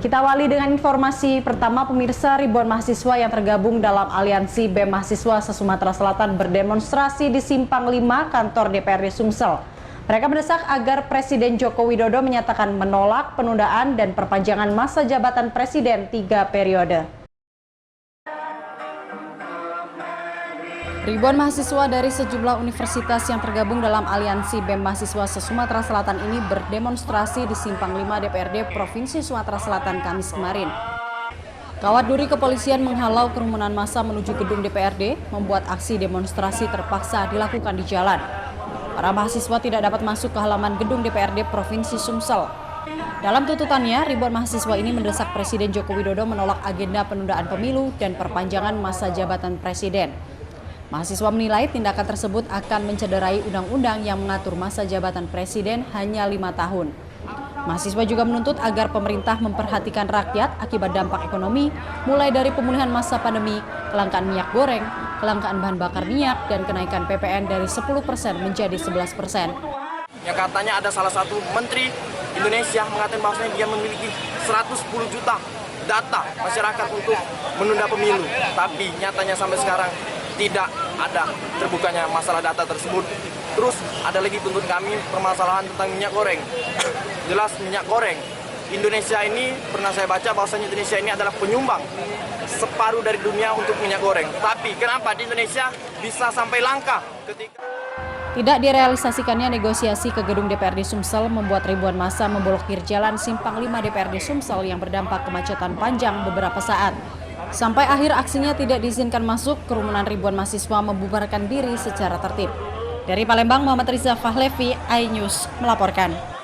Kita awali dengan informasi pertama, pemirsa. Ribuan mahasiswa yang tergabung dalam aliansi BEM Mahasiswa se-Sumatera Selatan berdemonstrasi di Simpang 5 kantor DPRD Sumsel. Mereka mendesak agar Presiden Joko Widodo menyatakan menolak penundaan dan perpanjangan masa jabatan Presiden 3 periode. Ribuan mahasiswa dari sejumlah universitas yang tergabung dalam aliansi BEM Mahasiswa se-Sumatera Selatan ini berdemonstrasi di Simpang 5 DPRD Provinsi Sumatera Selatan Kamis kemarin. Kawat duri kepolisian menghalau kerumunan massa menuju gedung DPRD, membuat aksi demonstrasi terpaksa dilakukan di jalan. Para mahasiswa tidak dapat masuk ke halaman gedung DPRD Provinsi Sumsel. Dalam tuntutannya, ribuan mahasiswa ini mendesak Presiden Joko Widodo menolak agenda penundaan pemilu dan perpanjangan masa jabatan Presiden. Mahasiswa menilai tindakan tersebut akan mencederai undang-undang yang mengatur masa jabatan presiden hanya 5 tahun. Mahasiswa juga menuntut agar pemerintah memperhatikan rakyat akibat dampak ekonomi, mulai dari pemulihan masa pandemi, kelangkaan minyak goreng, kelangkaan bahan bakar minyak, dan kenaikan PPN dari 10% menjadi 11%. Yang katanya ada salah satu menteri Indonesia mengatakan bahwasanya dia memiliki 110 juta data masyarakat untuk menunda pemilu. Tapi nyatanya sampai sekarang tidak ada terbukanya masalah data tersebut. Terus ada lagi tuntut kami permasalahan tentang minyak goreng. Jelas minyak goreng. Indonesia ini pernah saya baca bahwasanya Indonesia ini adalah penyumbang separuh dari dunia untuk minyak goreng. Tapi kenapa di Indonesia bisa sampai langka ketika tidak direalisasikannya negosiasi ke gedung DPRD Sumsel membuat ribuan massa memblokir jalan Simpang 5 DPRD Sumsel yang berdampak kemacetan panjang beberapa saat. Sampai akhir aksinya tidak diizinkan masuk, kerumunan ribuan mahasiswa membubarkan diri secara tertib. Dari Palembang, Muhammad Riza Fahlevi, iNews melaporkan.